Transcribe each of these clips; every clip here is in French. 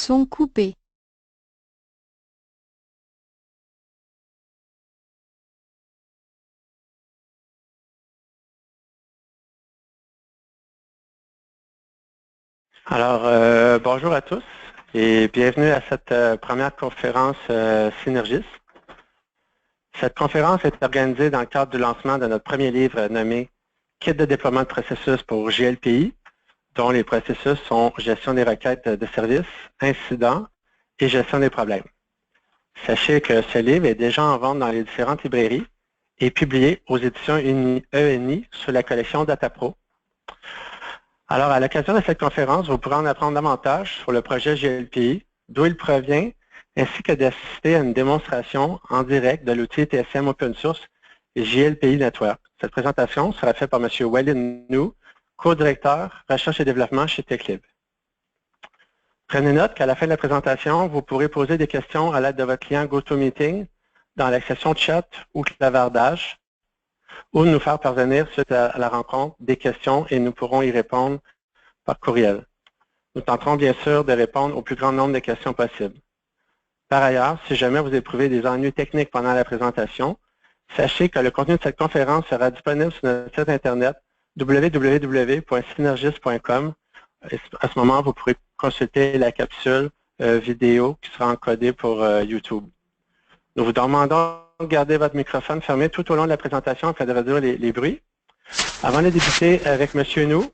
Son coupé. Alors, bonjour à tous et bienvenue à cette première conférence Synergis. Cette conférence est organisée dans le cadre du lancement de notre premier livre nommé Kit de déploiement de processus pour GLPI, dont les processus sont gestion des requêtes de services, incidents et gestion des problèmes. Sachez que ce livre est déjà en vente dans les différentes librairies et publié aux éditions ENI sous la collection DataPro. Alors, à l'occasion de cette conférence, vous pourrez en apprendre davantage sur le projet GLPI, d'où il provient, ainsi que d'assister à une démonstration en direct de l'outil TSM Open Source et GLPI Network. Cette présentation sera faite par M. Walid Nou, co-directeur Recherche et développement chez TechLib. Prenez note qu'à la fin de la présentation, vous pourrez poser des questions à l'aide de votre client GoToMeeting dans la section chat ou clavardage, ou nous faire parvenir suite à la rencontre des questions et nous pourrons y répondre par courriel. Nous tenterons bien sûr de répondre au plus grand nombre de questions possibles. Par ailleurs, si jamais vous éprouvez des ennuis techniques pendant la présentation, sachez que le contenu de cette conférence sera disponible sur notre site internet www.synergis.com. À ce moment, vous pourrez consulter la capsule vidéo qui sera encodée pour YouTube. Nous vous demandons de garder votre microphone fermé tout au long de la présentation afin de réduire les bruits. Avant de débuter avec M. Nou,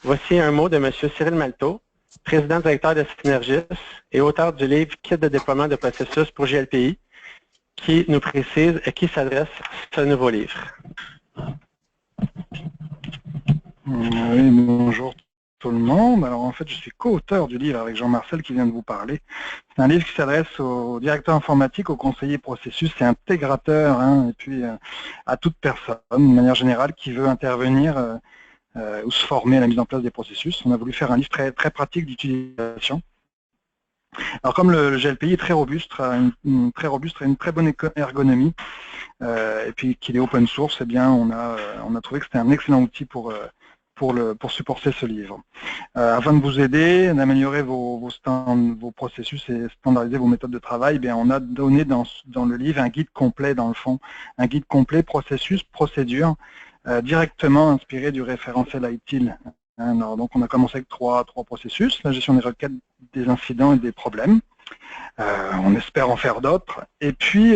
voici un mot de M. Cyril Malteau, président directeur de Synergis et auteur du livre Kit de déploiement de processus pour GLPI, qui nous précise à qui s'adresse ce nouveau livre. Oui, bonjour tout le monde. Alors en fait, je suis co-auteur du livre avec Jean-Marcel qui vient de vous parler. C'est un livre qui s'adresse aux directeurs informatiques, aux conseillers processus et intégrateurs, et puis à toute personne, de manière générale, qui veut intervenir ou se former à la mise en place des processus. On a voulu faire un livre très, très pratique d'utilisation. Alors comme le GLPI est très robuste, une très bonne ergonomie, et puis qu'il est open source, eh bien on a trouvé que c'était un excellent outil pour supporter ce livre. Afin de vous aider, d'améliorer vos processus et standardiser vos méthodes de travail, eh bien, on a donné dans le livre un guide complet, dans le fond, un guide complet processus, procédure, directement inspiré du référentiel ITIL. Alors, donc on a commencé avec trois processus, la gestion des requêtes, des incidents et des problèmes. On espère en faire d'autres. Et puis,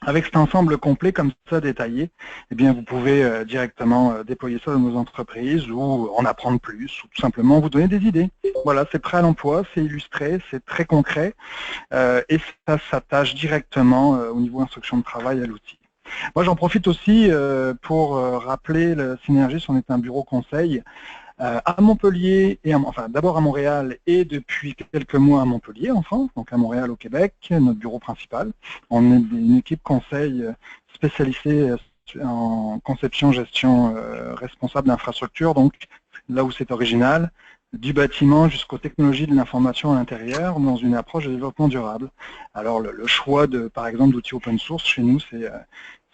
avec cet ensemble complet comme ça détaillé, eh bien, vous pouvez directement déployer ça dans vos entreprises ou en apprendre plus, ou tout simplement vous donner des idées. Voilà, c'est prêt à l'emploi, c'est illustré, c'est très concret et ça s'attache directement au niveau instruction de travail à l'outil. Moi, j'en profite aussi pour rappeler le Synergis, on est un bureau conseil à Montpellier, enfin d'abord à Montréal et depuis quelques mois à Montpellier en France, donc à Montréal au Québec, notre bureau principal. On est une équipe conseil spécialisée en conception, gestion responsable d'infrastructure, donc là où c'est original, du bâtiment jusqu'aux technologies de l'information à l'intérieur dans une approche de développement durable. Alors le choix par exemple d'outils open source chez nous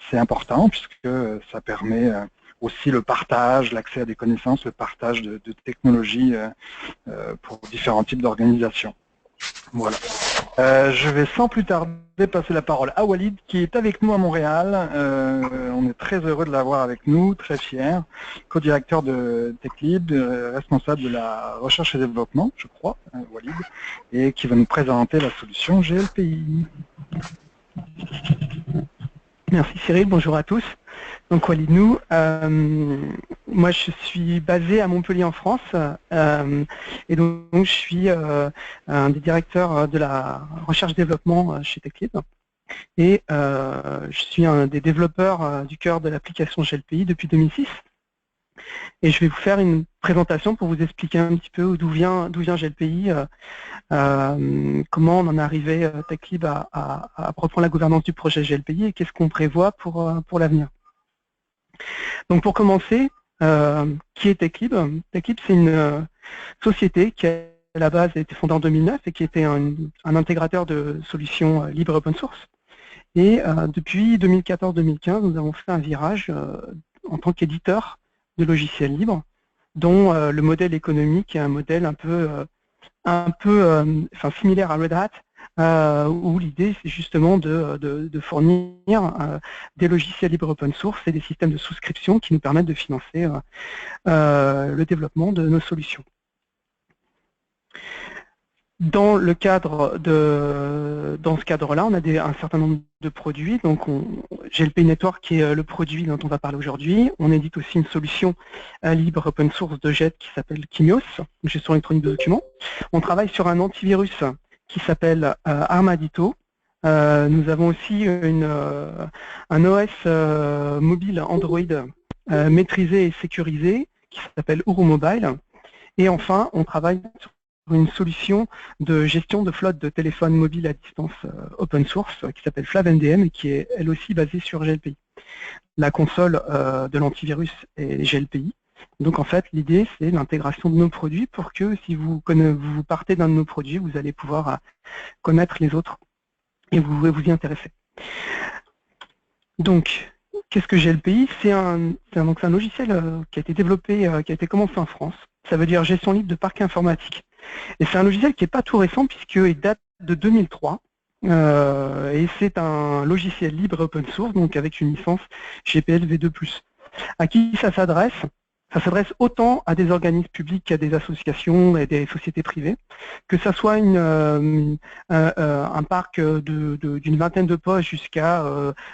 c'est important puisque ça permet aussi le partage, l'accès à des connaissances, le partage de technologies pour différents types d'organisations. Voilà. Je vais sans plus tarder passer la parole à Walid qui est avec nous à Montréal. On est très heureux de l'avoir avec nous, très fiers. Co-directeur de TechLib, responsable de la recherche et développement, je crois, Walid, et qui va nous présenter la solution GLPI. Merci Cyril, bonjour à tous. Donc Walid Nou, moi je suis basé à Montpellier en France et donc je suis un des directeurs de la recherche-développement chez TechLib et je suis un des développeurs du cœur de l'application GLPI depuis 2006 et je vais vous faire une présentation pour vous expliquer un petit peu d'où vient GLPI, comment on en est arrivé TechLib à reprendre la gouvernance du projet GLPI et qu'est-ce qu'on prévoit pour l'avenir. Donc pour commencer, qui est TechLib? TechLib, c'est une société qui à la base a été fondée en 2009 et qui était un intégrateur de solutions libres open source. Et depuis 2014-2015, nous avons fait un virage en tant qu'éditeur de logiciels libres, dont le modèle économique est un modèle un peu un peu similaire à Red Hat, où l'idée c'est justement de fournir des logiciels libres open source et des systèmes de souscription qui nous permettent de financer le développement de nos solutions. Dans ce cadre-là, on a un certain nombre de produits. Donc, GLPI Network qui est le produit dont on va parler aujourd'hui. On édite aussi une solution libre open source de JET qui s'appelle Kimios, gestion électronique de documents. On travaille sur un antivirus qui s'appelle Armadito. Nous avons aussi un OS mobile Android maîtrisé et sécurisé qui s'appelle Uru Mobile. Et enfin, on travaille sur une solution de gestion de flotte de téléphones mobiles à distance open source qui s'appelle FlavNDM et qui est elle aussi basée sur GLPI. La console de l'antivirus est GLPI. Donc en fait, l'idée c'est l'intégration de nos produits pour que si vous partez d'un de nos produits, vous allez pouvoir connaître les autres et vous y intéresser. Donc, qu'est-ce que GLPI? C'est un logiciel qui a été développé, qui a été commencé en France. Ça veut dire gestion libre de parc informatique. Et c'est un logiciel qui n'est pas tout récent puisqu'il date de 2003 et c'est un logiciel libre open source, donc avec une licence GPL v2+. À qui ça s'adresse? Ça s'adresse autant à des organismes publics qu'à des associations et des sociétés privées, que ça soit un parc d'une vingtaine de postes jusqu'à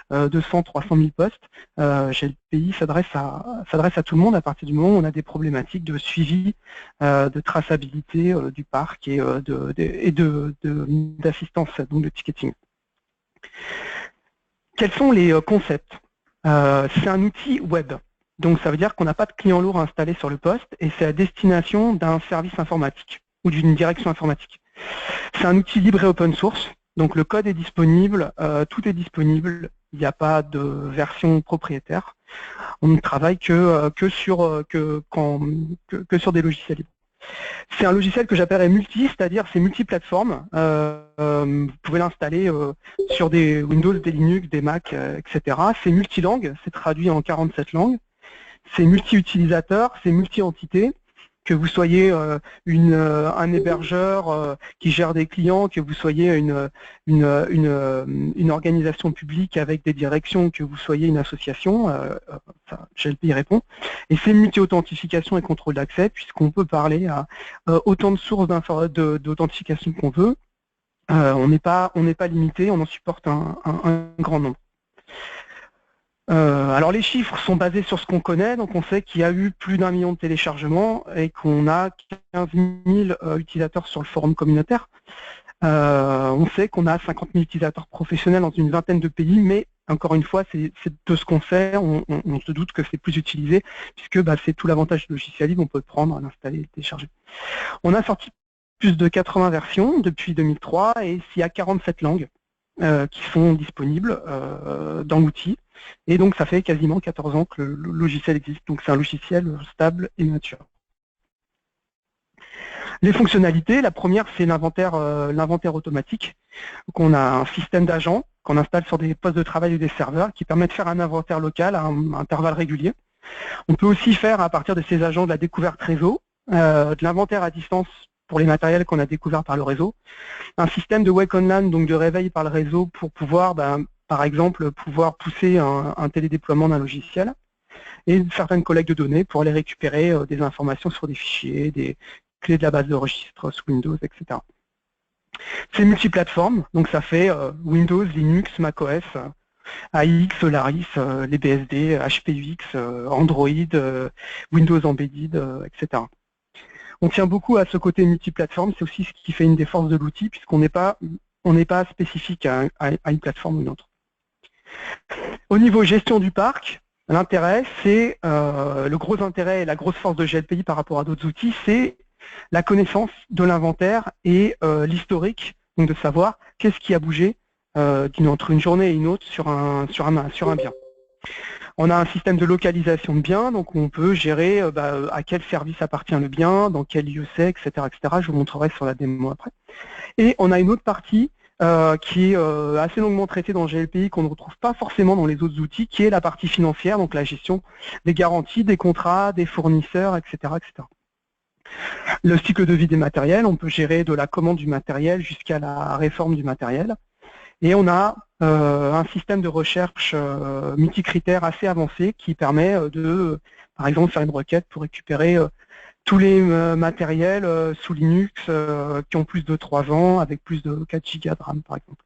200-300 000 postes. GLPI s'adresse à tout le monde à partir du moment où on a des problématiques de suivi, de traçabilité du parc et d'assistance, donc de ticketing. Quels sont les concepts? C'est un outil web. Donc ça veut dire qu'on n'a pas de client lourd installé sur le poste et c'est à destination d'un service informatique ou d'une direction informatique. C'est un outil libre et open source, donc le code est disponible, tout est disponible, il n'y a pas de version propriétaire. On ne travaille que sur des logiciels libres. C'est un logiciel que j'appellerais multi, c'est-à-dire c'est multiplateforme. Vous pouvez l'installer sur des Windows, des Linux, des Mac, etc. C'est multilangue, c'est traduit en 47 langues. C'est multi-utilisateur, c'est multi-entité, que vous soyez un hébergeur qui gère des clients, que vous soyez une organisation publique avec des directions, que vous soyez une association, GLPI répond. Et c'est multi-authentification et contrôle d'accès, puisqu'on peut parler à autant de sources d'authentification qu'on veut. On n'est pas limité, on en supporte un grand nombre. Alors les chiffres sont basés sur ce qu'on connaît, donc on sait qu'il y a eu plus d'1 million de téléchargements et qu'on a 15 000 utilisateurs sur le forum communautaire. On sait qu'on a 50 000 utilisateurs professionnels dans une vingtaine de pays, mais encore une fois, c'est de ce qu'on sait, on se doute que c'est plus utilisé, puisque c'est tout l'avantage du logiciel libre, on peut le prendre, l'installer et télécharger. On a sorti plus de 80 versions depuis 2003 et il y a 47 langues qui sont disponibles dans l'outil. Et donc ça fait quasiment 14 ans que le logiciel existe, donc c'est un logiciel stable et mature. Les fonctionnalités, la première c'est l'inventaire automatique. Donc on a un système d'agents qu'on installe sur des postes de travail ou des serveurs qui permet de faire un inventaire local à un intervalle régulier. On peut aussi faire à partir de ces agents de la découverte réseau, de l'inventaire à distance pour les matériels qu'on a découverts par le réseau, un système de wake on LAN, donc de réveil par le réseau pour pouvoir par exemple, pouvoir pousser un télédéploiement d'un logiciel et certaines collectes de données pour aller récupérer des informations sur des fichiers, des clés de la base de registre sous Windows, etc. C'est multiplateforme, donc ça fait Windows, Linux, macOS, AX, Solaris, les BSD, HPUX, Android, Windows Embedded, etc. On tient beaucoup à ce côté multiplateforme, c'est aussi ce qui fait une des forces de l'outil, puisqu'on n'est pas spécifique à une plateforme ou une autre. Au niveau gestion du parc, l'intérêt, c'est le gros intérêt et la grosse force de GLPI par rapport à d'autres outils, c'est la connaissance de l'inventaire et l'historique, donc de savoir qu'est-ce qui a bougé entre une journée et une autre sur un bien. On a un système de localisation de biens, donc on peut gérer à quel service appartient le bien, dans quel lieu c'est, etc., etc. Je vous montrerai sur la démo après. Et on a une autre partie qui est assez longuement traitée dans GLPI, qu'on ne retrouve pas forcément dans les autres outils, qui est la partie financière, donc la gestion des garanties, des contrats, des fournisseurs, etc., etc. Le cycle de vie des matériels, on peut gérer de la commande du matériel jusqu'à la réforme du matériel. Et on a un système de recherche multicritères assez avancé qui permet de, par exemple, faire une requête pour récupérer tous les matériels sous Linux qui ont plus de 3 ans, avec plus de 4 Go de RAM, par exemple.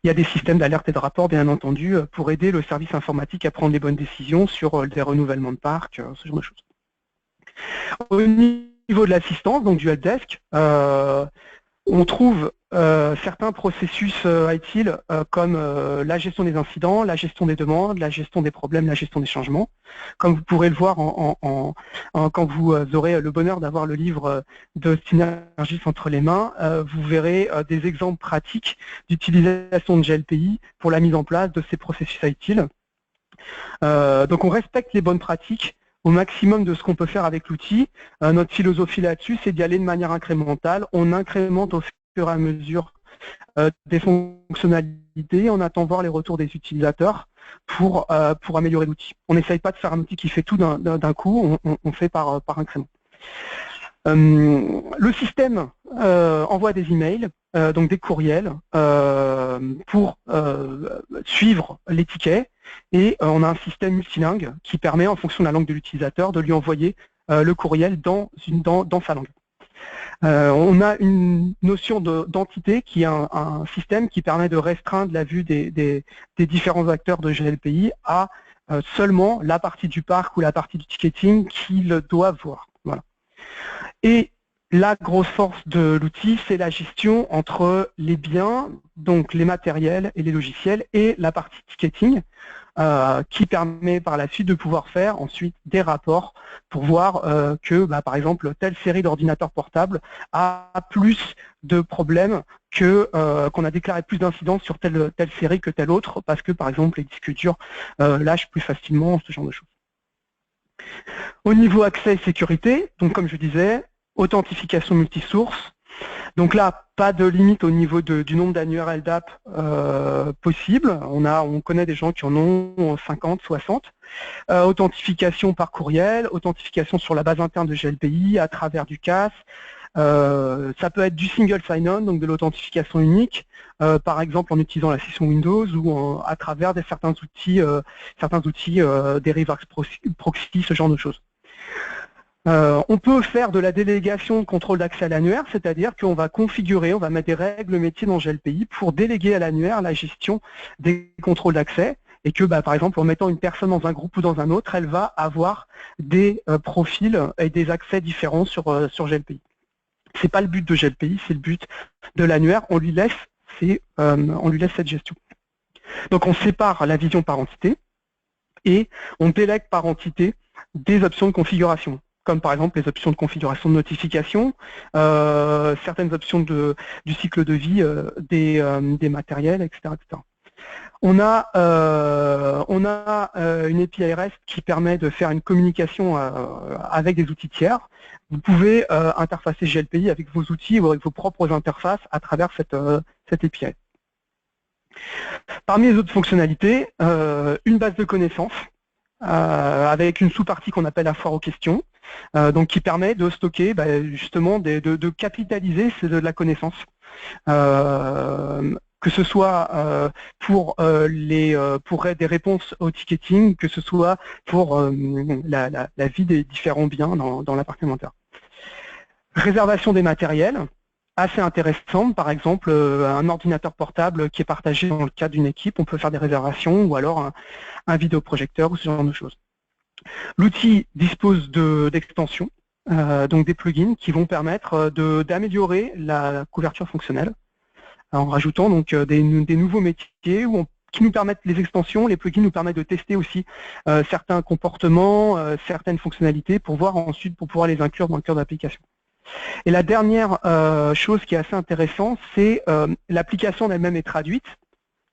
Il y a des systèmes d'alerte et de rapport, bien entendu, pour aider le service informatique à prendre les bonnes décisions sur des renouvellements de parc, ce genre de choses. Au niveau de l'assistance, donc du helpdesk, on trouve certains processus ITIL comme la gestion des incidents, la gestion des demandes, la gestion des problèmes, la gestion des changements. Comme vous pourrez le voir quand vous aurez le bonheur d'avoir le livre de Synergis entre les mains, vous verrez des exemples pratiques d'utilisation de GLPI pour la mise en place de ces processus ITIL. Donc on respecte les bonnes pratiques au maximum de ce qu'on peut faire avec l'outil. Notre philosophie là-dessus, c'est d'y aller de manière incrémentale. On incrémente au fur et à mesure des fonctionnalités, on attend voir les retours des utilisateurs pour améliorer l'outil. On n'essaye pas de faire un outil qui fait tout d'un coup, on fait par incrément. Le système envoie des emails, donc des courriels, pour suivre les tickets, et on a un système multilingue qui permet, en fonction de la langue de l'utilisateur, de lui envoyer le courriel dans sa langue. On a une notion d'entité qui est un système qui permet de restreindre la vue des différents acteurs de GLPI à seulement la partie du parc ou la partie du ticketing qu'ils doivent voir. Voilà. Et la grosse force de l'outil, c'est la gestion entre les biens, donc les matériels et les logiciels, et la partie ticketing, qui permet par la suite de pouvoir faire ensuite des rapports pour voir que, par exemple, telle série d'ordinateurs portables a plus de problèmes qu'on a déclaré plus d'incidents sur telle série que telle autre, parce que, par exemple, les disques durs lâchent plus facilement, ce genre de choses. Au niveau accès et sécurité, donc comme je disais, authentification multisource. Donc là, pas de limite au niveau du nombre d'annuaires LDAP possible. On connaît des gens qui en ont 50, 60. Authentification par courriel, authentification sur la base interne de GLPI à travers du CAS. Ça peut être du single sign-on, donc de l'authentification unique, par exemple en utilisant la session Windows ou à travers certains outils des Reverse Proxy, ce genre de choses. On peut faire de la délégation de contrôle d'accès à l'annuaire, c'est-à-dire qu'on va configurer, on va mettre des règles métiers dans GLPI pour déléguer à l'annuaire la gestion des contrôles d'accès, et que, par exemple, en mettant une personne dans un groupe ou dans un autre, elle va avoir des profils et des accès différents sur GLPI. C'est pas le but de GLPI, c'est le but de l'annuaire, on lui laisse cette gestion. Donc on sépare la vision par entité et on délègue par entité des options de configuration, comme par exemple les options de configuration de notification, certaines options du cycle de vie des matériels, etc., etc. On a une API REST qui permet de faire une communication avec des outils tiers. Vous pouvez interfacer GLPI avec vos outils ou avec vos propres interfaces à travers cette API. Parmi les autres fonctionnalités, une base de connaissances avec une sous-partie qu'on appelle la foire aux questions, donc qui permet de stocker justement de capitaliser de la connaissance. Que ce soit pour des réponses au ticketing, que ce soit pour la vie des différents biens dans l'appartementaire. Réservation des matériels, assez intéressante, par exemple un ordinateur portable qui est partagé dans le cadre d'une équipe, on peut faire des réservations, ou alors un vidéoprojecteur ou ce genre de choses. L'outil dispose d'extensions, donc des plugins qui vont permettre d'améliorer la couverture fonctionnelle, en rajoutant donc des nouveaux métiers qui nous permettent, les extensions, les plugins nous permettent de tester aussi certains comportements, certaines fonctionnalités pour voir ensuite, pour pouvoir les inclure dans le cœur de l'application. Et la dernière chose qui est assez intéressante, c'est l'application elle-même est traduite,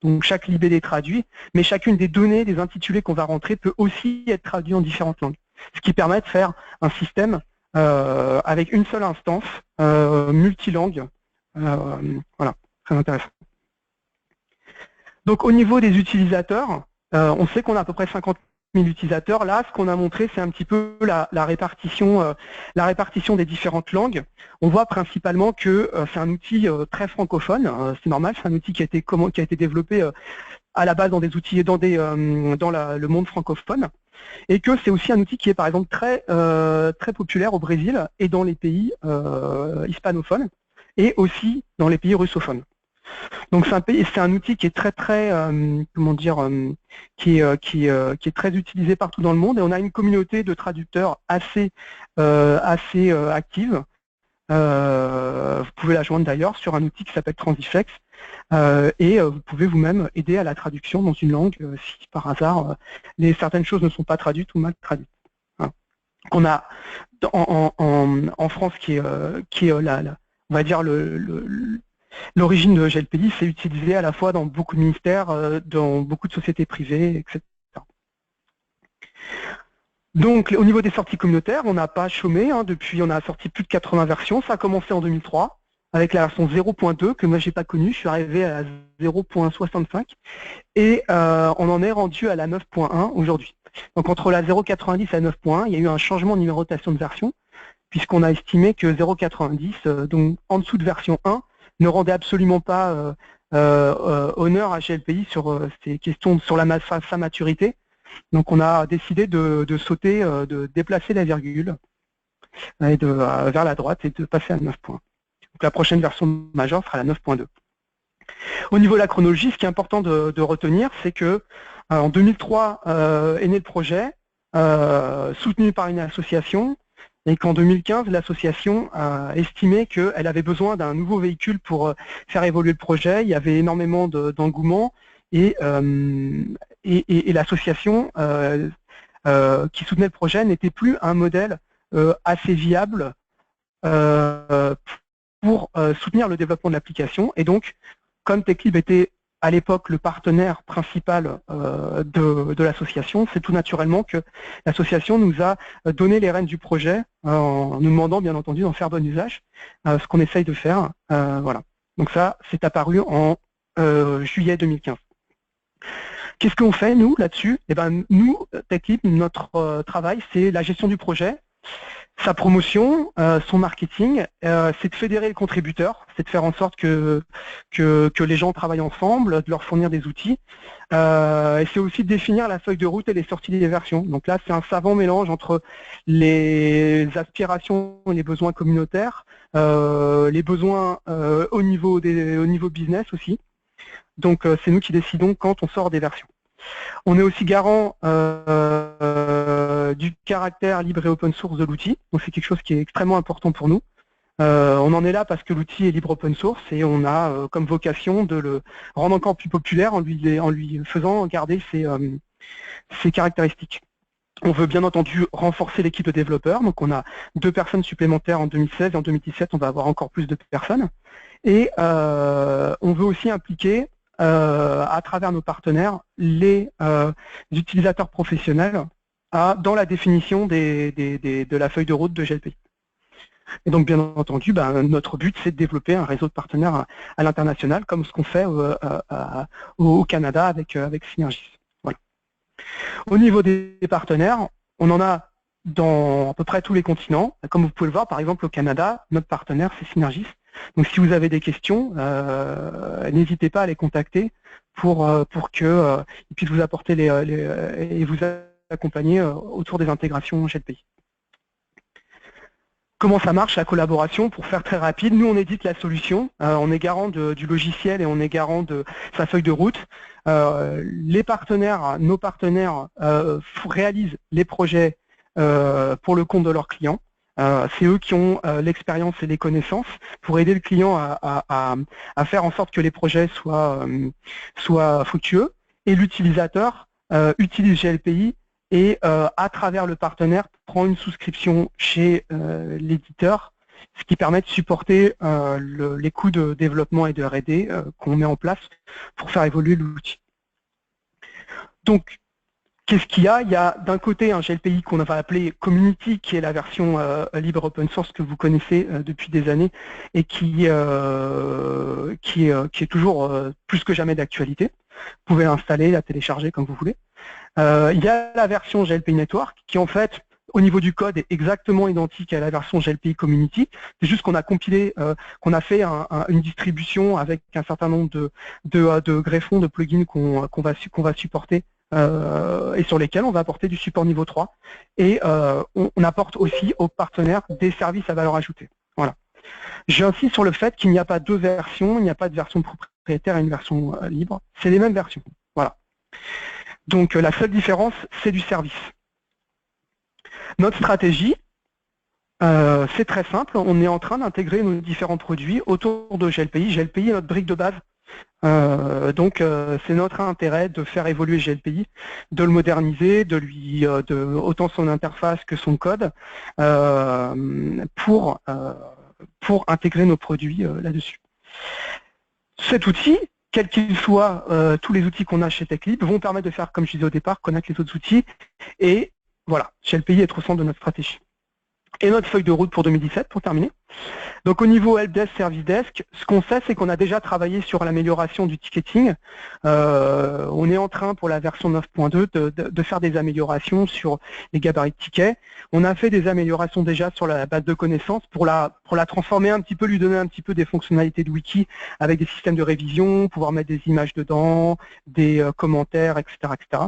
donc chaque libellé est traduit, mais chacune des données, des intitulés qu'on va rentrer peut aussi être traduit en différentes langues, ce qui permet de faire un système avec une seule instance, multilangue, voilà. Très intéressant. Donc au niveau des utilisateurs, on sait qu'on a à peu près 50 000 utilisateurs. Là, ce qu'on a montré, c'est un petit peu la répartition des différentes langues. On voit principalement que c'est un outil très francophone, c'est normal, c'est un outil qui a été développé à la base dans des outils dans le monde francophone, et que c'est aussi un outil qui est par exemple très populaire au Brésil et dans les pays hispanophones, et aussi dans les pays russophones. Donc c'est un outil qui est comment dire, qui est très utilisé partout dans le monde, et on a une communauté de traducteurs assez active. Vous pouvez la joindre d'ailleurs sur un outil qui s'appelle Transifex, et vous pouvez vous-même aider à la traduction dans une langue si par hasard certaines choses ne sont pas traduites ou mal traduites. Hein. On a en France qui est on va dire l'origine de GLPI, c'est utilisé à la fois dans beaucoup de ministères, dans beaucoup de sociétés privées, etc. Donc au niveau des sorties communautaires, on n'a pas chômé, hein, depuis on a sorti plus de 80 versions, ça a commencé en 2003 avec la version 0.2 que moi j'ai pas connue, je suis arrivé à la 0.65 et on en est rendu à la 9.1 aujourd'hui. Donc entre la 0.90 et la 9.1, il y a eu un changement de numérotation de version, puisqu'on a estimé que 0.90, donc en dessous de version 1, ne rendait absolument pas honneur à GLPI sur ces questions, sur sa maturité. Donc on a décidé de sauter, de déplacer la virgule et vers la droite et de passer à 9 points. Donc la prochaine version majeure sera la 9.2. Au niveau de la chronologie, ce qui est important de retenir, c'est que en 2003 est né le projet, soutenu par une association, et qu'en 2015, l'association a estimé qu'elle avait besoin d'un nouveau véhicule pour faire évoluer le projet. Il y avait énormément d'engouement, et l'association qui soutenait le projet n'était plus un modèle assez viable pour soutenir le développement de l'application. Et donc, comme TechLib était à l'époque le partenaire principal de l'association, c'est tout naturellement que l'association nous a donné les rênes du projet en nous demandant bien entendu d'en faire bon usage, ce qu'on essaye de faire. Voilà. Donc ça, c'est apparu en juillet 2015. Qu'est-ce qu'on fait, nous, là-dessus? Eh ben, nous, TechLib, notre travail, c'est la gestion du projet, sa promotion, son marketing, c'est de fédérer les contributeurs, c'est de faire en sorte que les gens travaillent ensemble, de leur fournir des outils, et c'est aussi de définir la feuille de route et les sorties des versions. Donc là, c'est un savant mélange entre les aspirations et les besoins communautaires, les besoins au niveau business aussi. Donc c'est nous qui décidons quand on sort des versions. On est aussi garant du caractère libre et open source de l'outil, donc c'est quelque chose qui est extrêmement important pour nous. On en est là parce que l'outil est libre open source et on a comme vocation de le rendre encore plus populaire en lui faisant garder ses caractéristiques. On veut bien entendu renforcer l'équipe de développeurs, donc on a 2 personnes supplémentaires en 2016 et en 2017 on va avoir encore plus de personnes. Et on veut aussi impliquer à travers nos partenaires les utilisateurs professionnels dans la définition de la feuille de route de GLPI. Et donc bien entendu, notre but c'est de développer un réseau de partenaires à l'international comme ce qu'on fait au Canada avec Synergis. Voilà. Au niveau des partenaires, on en a dans à peu près tous les continents. Comme vous pouvez le voir, par exemple au Canada, notre partenaire c'est Synergis. Donc si vous avez des questions, n'hésitez pas à les contacter pour qu'ils puissent vous apporter et vous accompagner autour des intégrations GLPI. Comment ça marche la collaboration? Pour faire très rapide, nous on édite la solution, on est garant du logiciel et on est garant de sa feuille de route. Les partenaires, nos partenaires réalisent les projets pour le compte de leurs clients. C'est eux qui ont l'expérience et les connaissances pour aider le client à faire en sorte que les projets soient fructueux. Et l'utilisateur utilise GLPI et à travers le partenaire prend une souscription chez l'éditeur, ce qui permet de supporter les coûts de développement et de R&D qu'on met en place pour faire évoluer l'outil. Donc, qu'est-ce qu'il y a? Il y a d'un côté un GLPI qu'on va appeler Community, qui est la version libre open source que vous connaissez depuis des années et qui est toujours plus que jamais d'actualité. Vous pouvez l'installer, la télécharger comme vous voulez. Il y a la version GLPI Network qui en fait au niveau du code est exactement identique à la version GLPI Community. C'est juste qu'on a compilé, qu'on a fait une distribution avec un certain nombre de greffons, de plugins qu'on va supporter et sur lesquels on va apporter du support niveau 3. Et on apporte aussi aux partenaires des services à valeur ajoutée. Voilà. J'insiste sur le fait qu'il n'y a pas deux versions, il n'y a pas de version propriétaire et une version libre. C'est les mêmes versions. Voilà. Donc la seule différence, c'est du service. Notre stratégie, c'est très simple. On est en train d'intégrer nos différents produits autour de GLPI. GLPI est notre brique de base. Donc c'est notre intérêt de faire évoluer GLPI, de le moderniser, autant son interface que son code, pour intégrer nos produits là-dessus. Cet outil, quel qu'il soit, tous les outils qu'on a chez TechLib vont permettre de faire, comme je disais au départ, connaître les autres outils. Et voilà, GLPI est au centre de notre stratégie. Et notre feuille de route pour 2017, pour terminer. Donc au niveau Helpdesk, Service Desk, ce qu'on sait, c'est qu'on a déjà travaillé sur l'amélioration du ticketing. On est en train, pour la version 9.2, de faire des améliorations sur les gabarits de tickets. On a fait des améliorations déjà sur la base de connaissances pour la transformer un petit peu, lui donner un petit peu des fonctionnalités de wiki avec des systèmes de révision, pouvoir mettre des images dedans, des commentaires, etc., etc.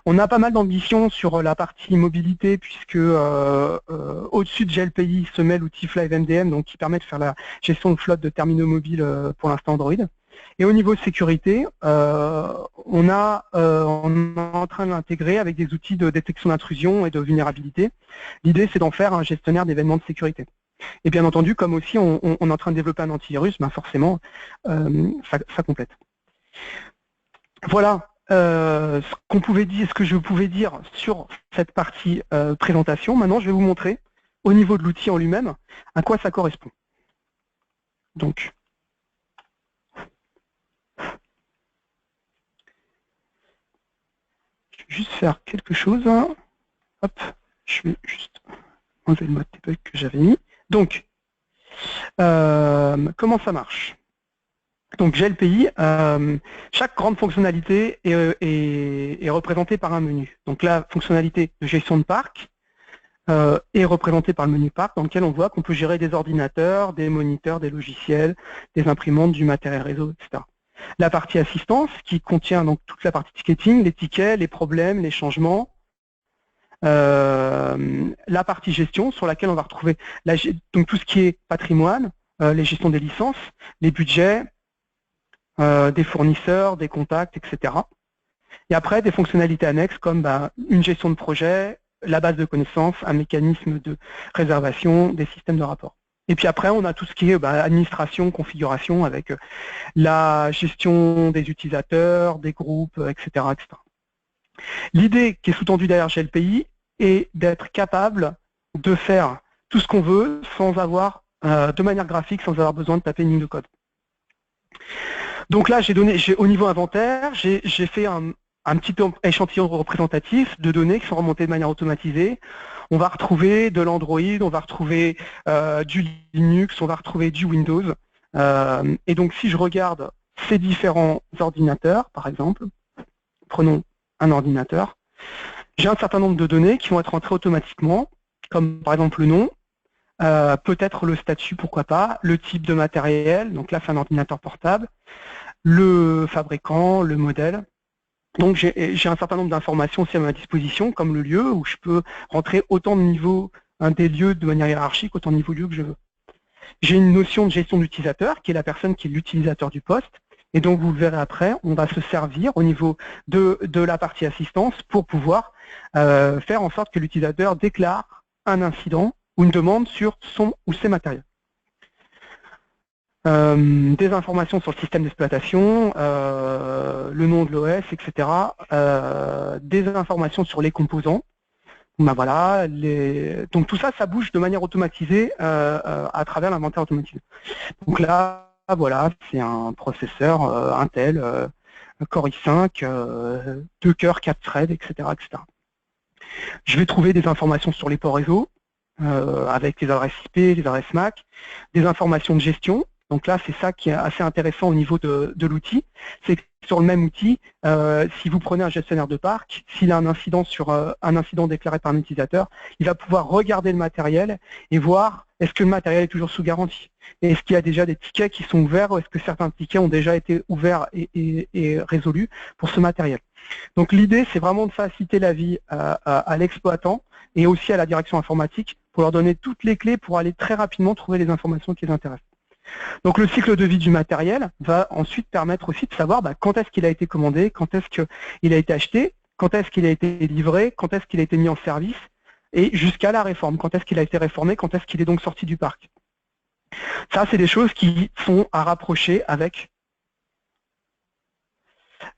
On a pas mal d'ambition sur la partie mobilité puisque au-dessus de GLPI se met l'outil FlyveMDM, donc qui permet de faire la gestion de flotte de terminaux mobiles pour l'instant Android. Et au niveau de sécurité, on est en train de l'intégrer avec des outils de détection d'intrusion et de vulnérabilité. L'idée, c'est d'en faire un gestionnaire d'événements de sécurité. Et bien entendu, comme aussi on est en train de développer un antivirus, ben forcément, ça complète. Voilà. Ce que je pouvais dire sur cette partie présentation. Maintenant, je vais vous montrer, au niveau de l'outil en lui-même, à quoi ça correspond. Donc, je vais juste faire quelque chose. Hop, je vais juste enlever le mode debug que j'avais mis. Donc, comment ça marche ? Donc GLPI, chaque grande fonctionnalité est représentée par un menu. Donc la fonctionnalité de gestion de parc est représentée par le menu parc dans lequel on voit qu'on peut gérer des ordinateurs, des moniteurs, des logiciels, des imprimantes, du matériel réseau, etc. La partie assistance qui contient donc toute la partie ticketing, les tickets, les problèmes, les changements. La partie gestion sur laquelle on va retrouver donc tout ce qui est patrimoine, les gestions des licences, les budgets, des fournisseurs, des contacts, etc. Et après, des fonctionnalités annexes comme une gestion de projet, la base de connaissances, un mécanisme de réservation, des systèmes de rapport. Et puis après, on a tout ce qui est administration, configuration, avec la gestion des utilisateurs, des groupes, etc., etc. L'idée qui est sous-tendue derrière GLPI est d'être capable de faire tout ce qu'on veut sans avoir, de manière graphique, sans avoir besoin de taper une ligne de code. Donc là, au niveau inventaire, j'ai fait un petit échantillon représentatif de données qui sont remontées de manière automatisée. On va retrouver de l'Android, on va retrouver du Linux, on va retrouver du Windows. Et donc si je regarde ces différents ordinateurs, par exemple, prenons un ordinateur, j'ai un certain nombre de données qui vont être entrées automatiquement, comme par exemple le nom, peut-être le statut, pourquoi pas, le type de matériel, donc là c'est un ordinateur portable, le fabricant, le modèle. Donc j'ai un certain nombre d'informations aussi à ma disposition, comme le lieu, où je peux rentrer autant de niveaux, des lieux de manière hiérarchique, autant de niveaux lieux que je veux. J'ai une notion de gestion d'utilisateur, qui est la personne qui est l'utilisateur du poste, et donc vous le verrez après, on va se servir au niveau de la partie assistance pour pouvoir faire en sorte que l'utilisateur déclare un incident ou une demande sur son ou ses matériels. Des informations sur le système d'exploitation, le nom de l'OS, etc. Des informations sur les composants. Voilà, donc tout ça, ça bouge de manière automatisée à travers l'inventaire automatisé. Donc là, voilà, c'est un processeur Intel, Core i5, 2 cœurs, 4 threads, etc., etc. Je vais trouver des informations sur les ports réseau, avec les adresses IP, les adresses MAC, des informations de gestion, Donc là, c'est ça qui est assez intéressant au niveau de l'outil. C'est que sur le même outil, si vous prenez un gestionnaire de parc, s'il a un incident sur un incident déclaré par un utilisateur, il va pouvoir regarder le matériel et voir est-ce que le matériel est toujours sous garantie. Est-ce qu'il y a déjà des tickets qui sont ouverts ou est-ce que certains tickets ont déjà été ouverts et résolus pour ce matériel. Donc l'idée, c'est vraiment de faciliter la vie à l'exploitant et aussi à la direction informatique pour leur donner toutes les clés pour aller très rapidement trouver les informations qui les intéressent. Donc le cycle de vie du matériel va ensuite permettre aussi de savoir quand est-ce qu'il a été commandé, quand est-ce qu'il a été acheté, quand est-ce qu'il a été livré, quand est-ce qu'il a été mis en service, et jusqu'à la réforme, quand est-ce qu'il a été réformé, quand est-ce qu'il est donc sorti du parc. Ça, c'est des choses qui sont à rapprocher avec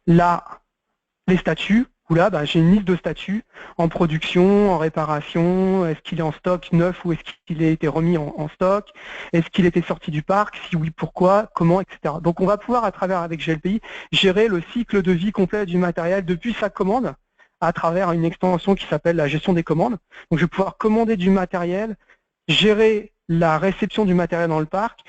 les statuts, où là, j'ai une liste de statuts en production, en réparation, est-ce qu'il est en stock neuf ou est-ce qu'il a été remis en stock, est-ce qu'il était sorti du parc, si oui, pourquoi, comment, etc. Donc on va pouvoir, à travers, avec GLPI, gérer le cycle de vie complet du matériel depuis sa commande, à travers une extension qui s'appelle la gestion des commandes. Donc je vais pouvoir commander du matériel, gérer la réception du matériel dans le parc,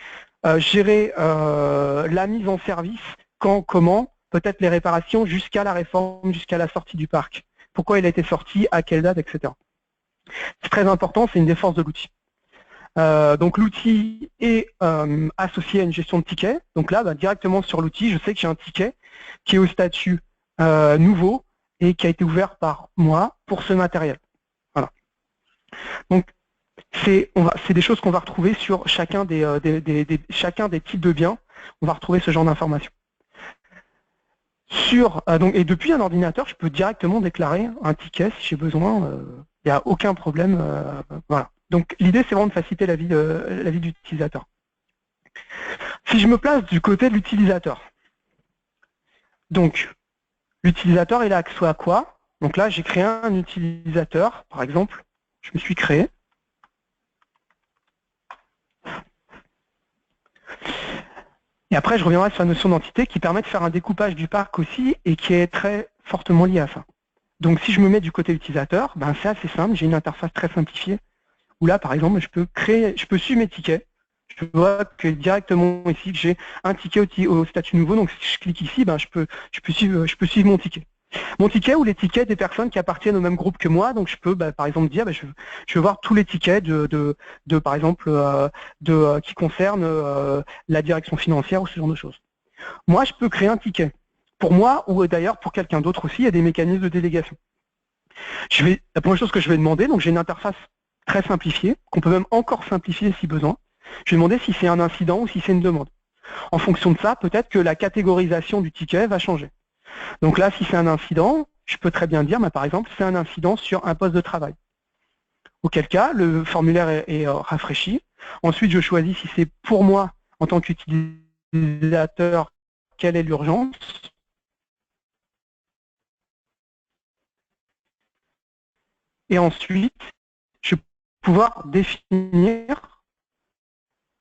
gérer la mise en service, quand, comment, peut-être les réparations jusqu'à la réforme, jusqu'à la sortie du parc. Pourquoi il a été sorti, à quelle date, etc. C'est très important, c'est une des forces de l'outil. Donc l'outil est associé à une gestion de tickets. Donc là, directement sur l'outil, je sais que j'ai un ticket qui est au statut nouveau et qui a été ouvert par moi pour ce matériel. Voilà. Donc c'est des choses qu'on va retrouver sur chacun des types de biens. On va retrouver ce genre d'informations. Et depuis un ordinateur, je peux directement déclarer un ticket si j'ai besoin. Il n'y a aucun problème. Voilà. Donc l'idée, c'est vraiment de faciliter la vie de l'utilisateur. Si je me place du côté de l'utilisateur, donc l'utilisateur, il a accès à quoi? Donc là, j'ai créé un utilisateur, par exemple, je me suis créé. Et après, je reviendrai sur la notion d'entité qui permet de faire un découpage du parc aussi et qui est très fortement lié à ça. Donc si je me mets du côté utilisateur, c'est assez simple, j'ai une interface très simplifiée où là, par exemple, je peux suivre mes tickets. Je vois que directement ici, que j'ai un ticket au statut nouveau, donc si je clique ici, je peux suivre mon ticket. Mon ticket ou les tickets des personnes qui appartiennent au même groupe que moi, donc je peux par exemple dire, je veux voir tous les tickets par exemple qui concernent la direction financière ou ce genre de choses. Moi, je peux créer un ticket. Pour moi, ou d'ailleurs pour quelqu'un d'autre aussi, il y a des mécanismes de délégation. La première chose que je vais demander, donc j'ai une interface très simplifiée, qu'on peut même encore simplifier si besoin. Je vais demander si c'est un incident ou si c'est une demande. En fonction de ça, peut-être que la catégorisation du ticket va changer. Donc là, si c'est un incident, je peux très bien dire, par exemple, c'est un incident sur un poste de travail. Auquel cas, le formulaire est rafraîchi. Ensuite, je choisis si c'est pour moi, en tant qu'utilisateur, quelle est l'urgence. Et ensuite, je vais pouvoir définir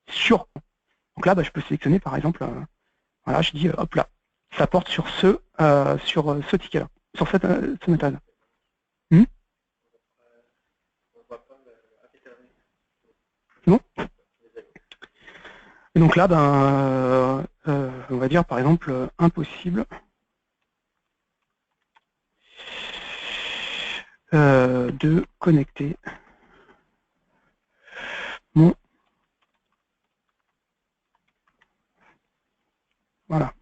sur. Donc là, je peux sélectionner, par exemple, voilà, je dis, hop là, ça porte sur ce ticket-là, sur ce méthode. Bon. Et donc là, on va dire, par exemple, impossible de connecter mon. Voilà.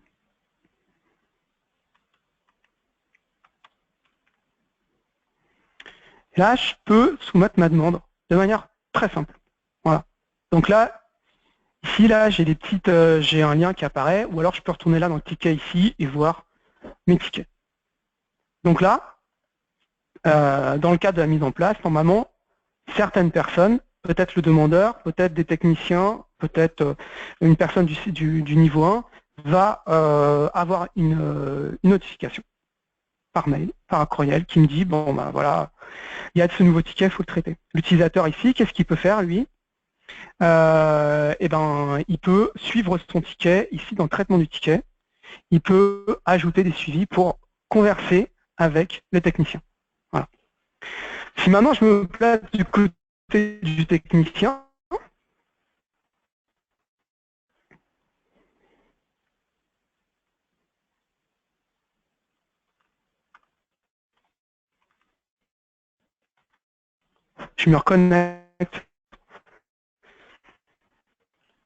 Et là, je peux soumettre ma demande de manière très simple. Voilà. Donc là, ici, là, j'ai j'ai un lien qui apparaît, ou alors je peux retourner là dans le ticket ici et voir mes tickets. Donc là, dans le cadre de la mise en place, normalement, certaines personnes, peut-être le demandeur, peut-être des techniciens, peut-être une personne du niveau 1, va avoir une notification par mail, par un courriel, qui me dit, bon, voilà, il y a de ce nouveau ticket, il faut le traiter. L'utilisateur ici, qu'est-ce qu'il peut faire, lui? Il peut suivre son ticket, ici, dans le traitement du ticket. Il peut ajouter des suivis pour converser avec les techniciens. Voilà. Si maintenant je me place du côté du technicien, je me reconnecte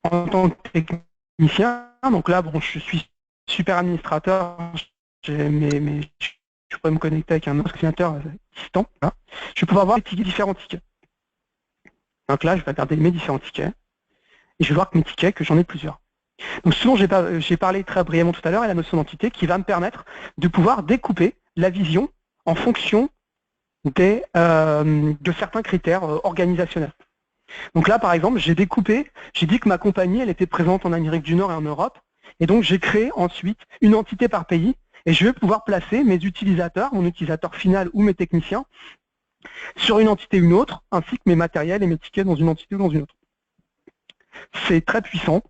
en tant que technicien. Donc là, bon, je suis super administrateur, je pourrais me connecter avec un autre ordinateur distant. Là. Je vais pouvoir voir les différents tickets. Donc là, je vais regarder mes différents tickets et je vais voir que mes tickets, que j'en ai plusieurs. Donc ce dont j'ai parlé très brièvement tout à l'heure est la notion d'entité qui va me permettre de pouvoir découper la vision en fonction de certains critères organisationnels. Donc là, par exemple, j'ai dit que ma compagnie, elle était présente en Amérique du Nord et en Europe, et donc j'ai créé ensuite une entité par pays, et je vais pouvoir placer mes utilisateurs, mon utilisateur final ou mes techniciens, sur une entité ou une autre, ainsi que mes matériels et mes tickets dans une entité ou dans une autre. C'est très puissant.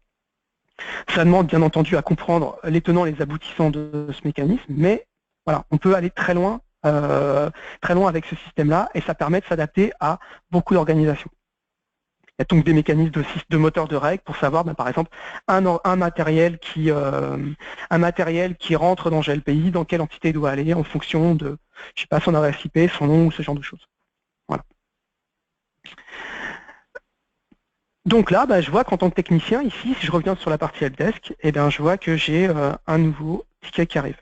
Ça demande bien entendu à comprendre les tenants et les aboutissants de ce mécanisme, mais voilà, on peut aller très loin avec ce système-là, et ça permet de s'adapter à beaucoup d'organisations. Il y a donc des mécanismes de moteur de règles pour savoir, par exemple, un matériel qui rentre dans GLPI, dans quelle entité il doit aller en fonction de, je sais pas, son adresse IP, son nom ou ce genre de choses. Voilà. Donc là, je vois qu'en tant que technicien, ici, si je reviens sur la partie helpdesk, je vois que j'ai un nouveau ticket qui arrive.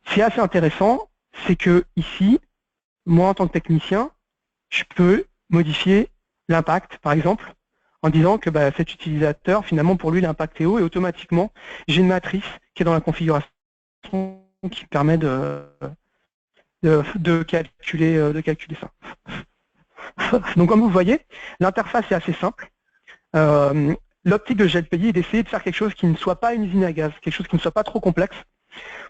Ce qui est assez intéressant, c'est que ici, moi en tant que technicien, je peux modifier l'impact, par exemple, en disant que cet utilisateur, finalement, pour lui, l'impact est haut, et automatiquement, j'ai une matrice qui est dans la configuration qui permet de calculer ça. Donc, comme vous voyez, l'interface est assez simple. L'optique de GLPI est d'essayer de faire quelque chose qui ne soit pas une usine à gaz, quelque chose qui ne soit pas trop complexe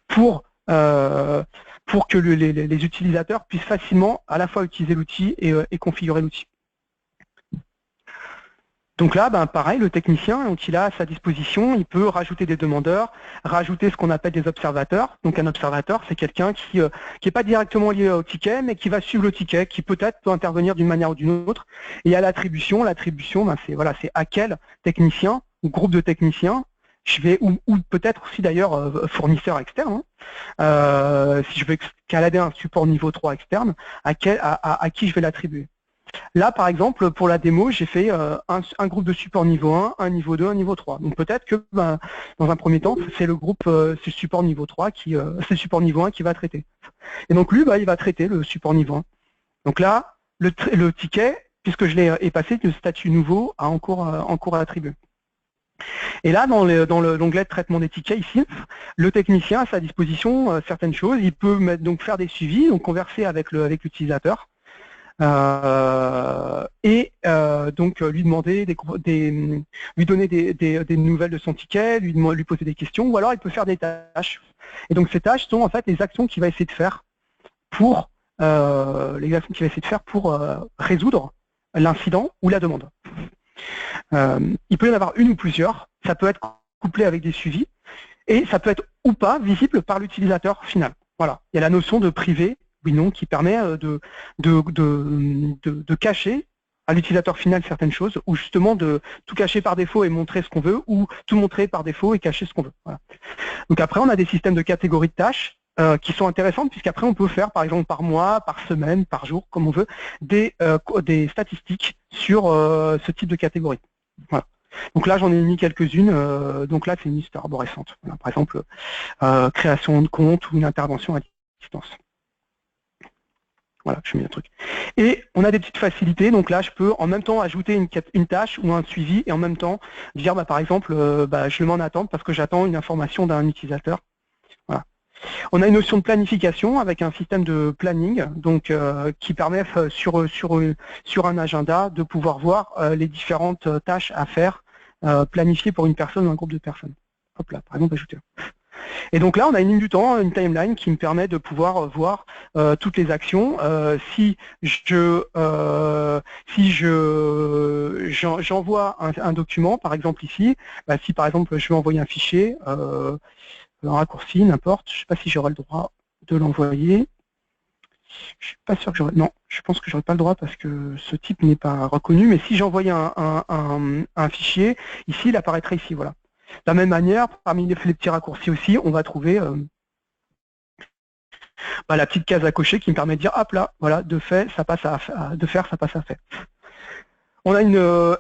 pour que les utilisateurs puissent facilement à la fois utiliser l'outil et configurer l'outil. Donc là, pareil, le technicien, donc il a à sa disposition, il peut rajouter des demandeurs, rajouter ce qu'on appelle des observateurs. Donc un observateur, c'est quelqu'un qui n'est pas directement lié au ticket, mais qui va suivre le ticket, qui peut-être peut intervenir d'une manière ou d'une autre. Et il y a l'attribution. L'attribution, c'est à quel technicien ou groupe de techniciens je vais, ou peut-être aussi d'ailleurs fournisseur externe, si je veux escalader un support niveau 3 externe, à qui je vais l'attribuer. Là, par exemple, pour la démo, j'ai fait un groupe de support niveau 1, un niveau 2, un niveau 3. Donc peut-être que dans un premier temps, c'est le groupe, c'est le support niveau 3 c'est le support niveau 1 qui va traiter. Et donc lui, il va traiter le support niveau 1. Donc là, le ticket, puisque je l'ai passé de statut nouveau à en cours à attribuer. Et là, dans l'onglet de traitement des tickets, ici, le technicien a à sa disposition certaines choses. Il peut donc faire des suivis, donc converser avec l'utilisateur. Donc lui demander lui donner des nouvelles de son ticket, lui poser des questions, ou alors il peut faire des tâches. Et donc ces tâches sont en fait les actions qu'il va essayer de faire pour résoudre l'incident ou la demande. Il peut y en avoir une ou plusieurs, ça peut être couplé avec des suivis, et ça peut être ou pas visible par l'utilisateur final. Voilà, il y a la notion de privé, oui non, qui permet de cacher à l'utilisateur final certaines choses, ou justement de tout cacher par défaut et montrer ce qu'on veut, ou tout montrer par défaut et cacher ce qu'on veut. Voilà. Donc après, on a des systèmes de catégories de tâches qui sont intéressantes, puisqu'après on peut faire, par exemple, par mois, par semaine, par jour, comme on veut, des statistiques sur ce type de catégorie. Voilà. Donc là, j'en ai mis quelques-unes. Donc là, c'est une liste arborescente. Voilà, par exemple, création de compte ou une intervention à distance. Voilà, je mets un truc. Et on a des petites facilités. Donc là, je peux en même temps ajouter une tâche ou un suivi et en même temps dire, par exemple, je le mets en attente parce que j'attends une information d'un utilisateur. Voilà. On a une notion de planification avec un système de planning, donc qui permet sur un agenda de pouvoir voir les différentes tâches à faire, planifiées pour une personne ou un groupe de personnes. Hop là, par exemple, ajouter. Et donc là, on a une ligne du temps, une timeline qui me permet de pouvoir voir toutes les actions. Si j'envoie un document, par exemple ici, si par exemple je veux envoyer un fichier, un raccourci, n'importe, je ne sais pas si j'aurai le droit de l'envoyer. Je suis pas sûr que j'aurai. Non, je pense que j'aurai pas le droit parce que ce type n'est pas reconnu. Mais si j'envoyais un fichier, ici, il apparaîtrait ici, voilà. De la même manière, parmi les petits raccourcis aussi, on va trouver la petite case à cocher qui me permet de dire, hop là, voilà, de fait, ça passe de faire, ça passe à fait. On a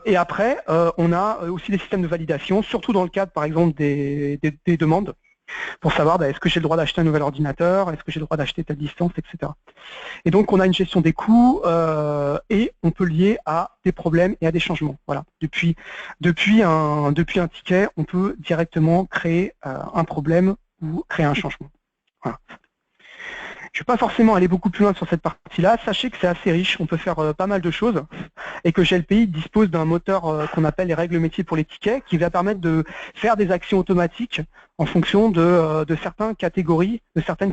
et après, on a aussi des systèmes de validation, surtout dans le cadre, par exemple, des demandes, pour savoir est-ce que j'ai le droit d'acheter un nouvel ordinateur, est-ce que j'ai le droit d'acheter telle distance, etc. Et donc, on a une gestion des coûts et on peut lier à des problèmes et à des changements. Voilà. Depuis un ticket, on peut directement créer un problème ou créer un changement. Voilà. Je ne vais pas forcément aller beaucoup plus loin sur cette partie-là. Sachez que c'est assez riche, on peut faire pas mal de choses et que GLPI dispose d'un moteur qu'on appelle les règles métiers pour les tickets qui va permettre de faire des actions automatiques en fonction de certaines catégories, de certaines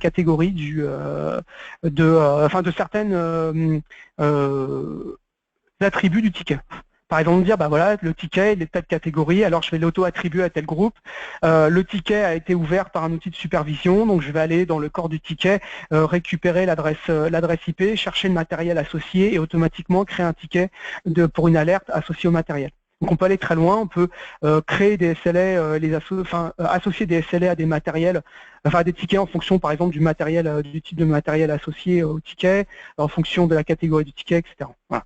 attributs du ticket. Par exemple, dire, voilà, le ticket il est de telle catégorie, alors je vais l'auto-attribuer à tel groupe. Le ticket a été ouvert par un outil de supervision, donc je vais aller dans le corps du ticket, récupérer l'adresse IP, chercher le matériel associé et automatiquement créer un ticket pour une alerte associée au matériel. Donc on peut aller très loin, on peut créer des SLA, associer des SLA à des matériels, à des tickets en fonction par exemple du type de matériel associé au ticket, en fonction de la catégorie du ticket, etc. Voilà.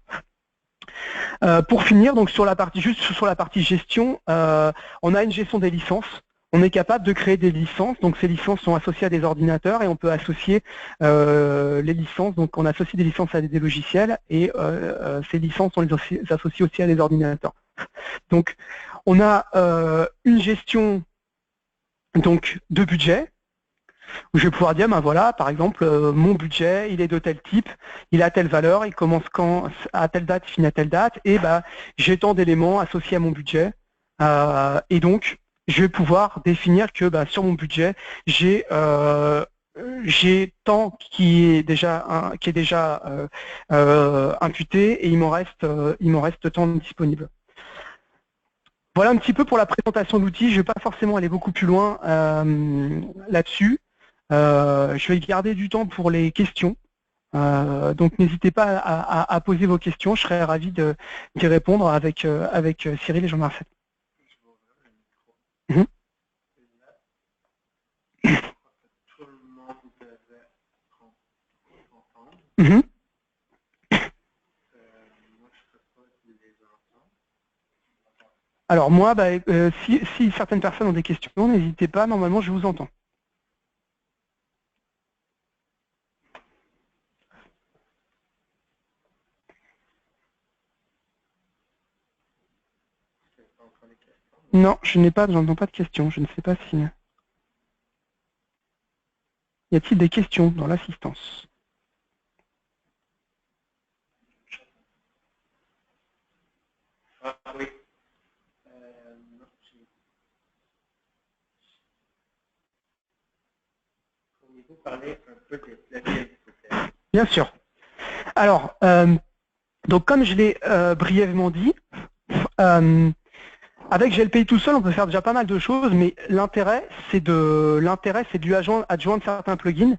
Pour finir, donc juste sur la partie gestion, on a une gestion des licences. On est capable de créer des licences, donc ces licences sont associées à des ordinateurs et on peut associer les licences, donc on associe des licences à des logiciels et ces licences on les associe aussi à des ordinateurs. Donc on a une gestion donc, de budget, où je vais pouvoir dire, voilà, par exemple, mon budget, il est de tel type, il a telle valeur, il commence à telle date, il finit à telle date, et j'ai tant d'éléments associés à mon budget, et donc je vais pouvoir définir que sur mon budget, j'ai tant qui est déjà imputé, et il m'en reste tant disponible. Voilà un petit peu pour la présentation d'outils. Je ne vais pas forcément aller beaucoup plus loin là-dessus. Je vais garder du temps pour les questions. Donc n'hésitez pas à poser vos questions. Je serais ravi d'y répondre avec Cyril et Jean-Marcel. Alors moi, si certaines personnes ont des questions, n'hésitez pas, normalement je vous entends. Non, je n'entends pas de questions, je ne sais pas si... Y a-t-il des questions dans l'assistance ? Oui. Pourriez-vous parler un peu de la GLPI ? Bien sûr. Alors, donc comme je l'ai brièvement dit, avec GLPI tout seul, on peut faire déjà pas mal de choses, mais l'intérêt, c'est de lui adjoindre certains plugins,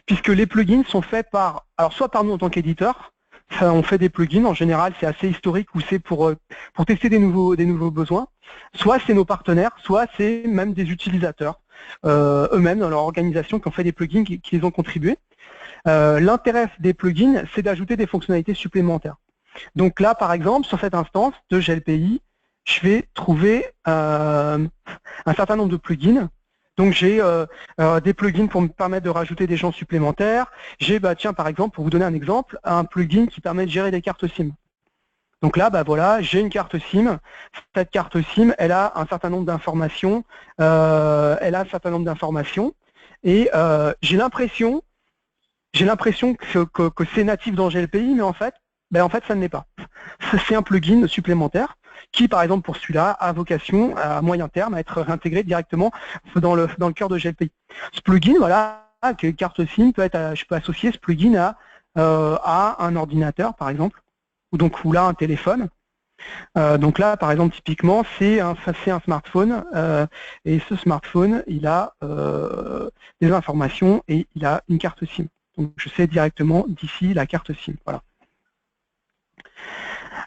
puisque les plugins sont faits soit par nous en tant qu'éditeur, on fait des plugins, en général c'est assez historique ou c'est pour tester des nouveaux besoins, soit c'est nos partenaires, soit c'est même des utilisateurs eux-mêmes dans leur organisation qui ont fait des plugins qui les ont contribués. L'intérêt des plugins, c'est d'ajouter des fonctionnalités supplémentaires. Donc là, par exemple, sur cette instance de GLPI, je vais trouver un certain nombre de plugins. Donc j'ai des plugins pour me permettre de rajouter des gens supplémentaires. J'ai, tiens, par exemple, pour vous donner un exemple, un plugin qui permet de gérer des cartes SIM. Donc là, voilà, j'ai une carte SIM. Cette carte SIM, elle a un certain nombre d'informations. Et j'ai l'impression que c'est natif dans GLPI, mais en fait, ça ne l'est pas. C'est un plugin supplémentaire qui, par exemple, pour celui-là, a vocation à moyen terme à être réintégré directement dans le cœur de GLPI. Ce plugin, voilà, carte SIM je peux associer ce plugin à un ordinateur, par exemple, ou là un téléphone. Donc là, par exemple, typiquement, c'est un smartphone, et ce smartphone, il a des informations et il a une carte SIM. Donc je sais directement d'ici la carte SIM. Voilà.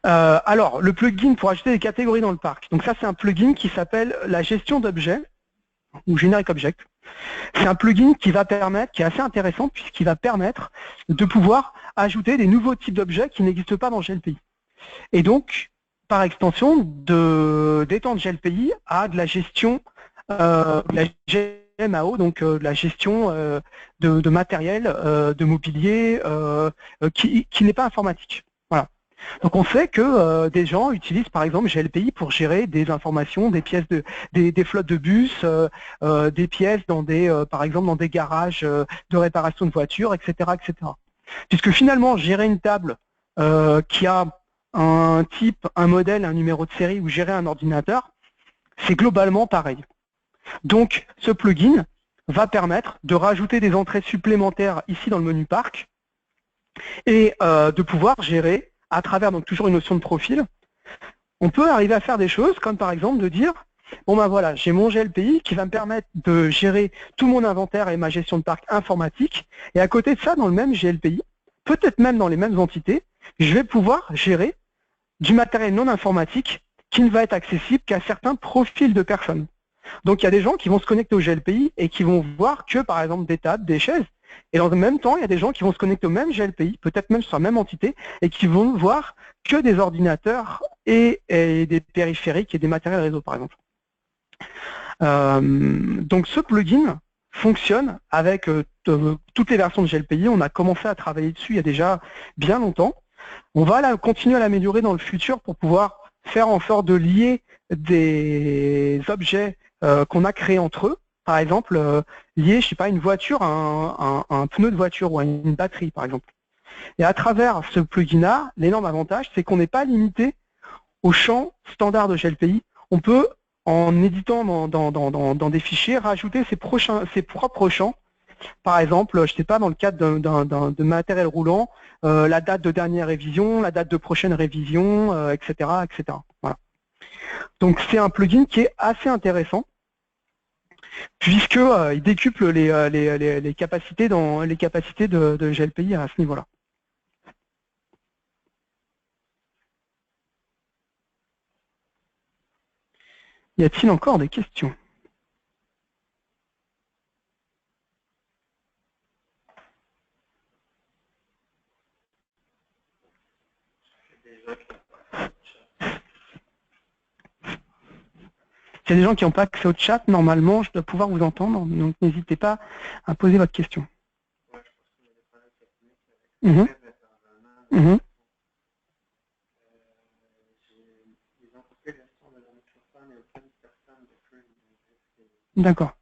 Alors, le plugin pour ajouter des catégories dans le parc. Donc ça, c'est un plugin qui s'appelle la gestion d'objets, ou Generic Object. C'est un plugin qui va permettre, qui est assez intéressant puisqu'il va permettre de pouvoir ajouter des nouveaux types d'objets qui n'existent pas dans GLPI. Et donc, par extension, d'étendre GLPI à de la gestion, de la GMAO, donc de la gestion de matériel, de mobilier, qui n'est pas informatique. Voilà. Donc on sait que des gens utilisent par exemple GLPI pour gérer des informations, des pièces des flottes de bus, des pièces dans par exemple dans des garages de réparation de voitures, etc., etc. Puisque finalement gérer une table qui a un type, un modèle, un numéro de série ou gérer un ordinateur, c'est globalement pareil. Donc ce plugin va permettre de rajouter des entrées supplémentaires ici dans le menu parc et de pouvoir gérer à travers donc toujours une notion de profil. On peut arriver à faire des choses comme par exemple de dire bon ben voilà, j'ai mon GLPI qui va me permettre de gérer tout mon inventaire et ma gestion de parc informatique, et à côté de ça, dans le même GLPI, peut-être même dans les mêmes entités, je vais pouvoir gérer du matériel non informatique qui ne va être accessible qu'à certains profils de personnes. Donc il y a des gens qui vont se connecter au GLPI et qui vont voir que par exemple des tables, des chaises, et dans le même temps il y a des gens qui vont se connecter au même GLPI, peut-être même sur la même entité, et qui vont voir que des ordinateurs et des périphériques et des matériels réseau par exemple. Donc ce plugin fonctionne avec toutes les versions de GLPI. On a commencé à travailler dessus il y a déjà bien longtemps. On va continuer à l'améliorer dans le futur pour pouvoir faire en sorte de lier des objets qu'on a créés entre eux. Par exemple, lier, je sais pas, une voiture à un pneu de voiture ou à une batterie, par exemple. Et à travers ce plugin-là, l'énorme avantage, c'est qu'on n'est pas limité au champ standard de GLPI. On peut, en éditant dans des fichiers, rajouter ses propres champs. Par exemple, je ne sais pas, dans le cadre de matériel roulant, la date de dernière révision, la date de prochaine révision, etc., etc. Voilà. Donc c'est un plugin qui est assez intéressant puisque il décuple les capacités de GLPI à ce niveau-là. Y a-t-il encore des questions ? S'il y a des gens qui n'ont pas accès au chat, normalement, je dois pouvoir vous entendre, donc n'hésitez pas à poser votre question. D'accord.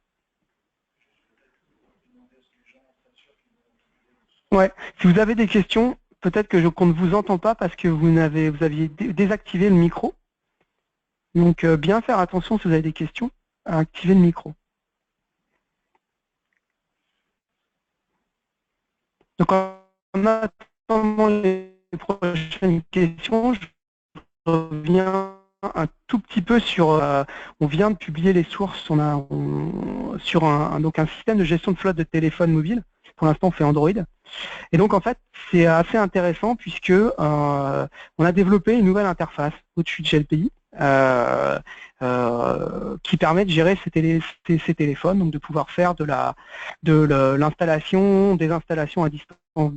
Ouais. Si vous avez des questions, peut-être qu'on ne vous entend pas parce que vous aviez désactivé le micro. Donc bien faire attention si vous avez des questions à activer le micro. Donc en attendant les prochaines questions, je reviens un tout petit peu sur, on vient de publier les sources sur donc un système de gestion de flotte de téléphone mobile. Pour l'instant, on fait Android. Et donc, en fait, c'est assez intéressant puisque on a développé une nouvelle interface au-dessus de GLPI qui permet de gérer ces téléphones, donc de pouvoir faire de l'installation, des installations à distance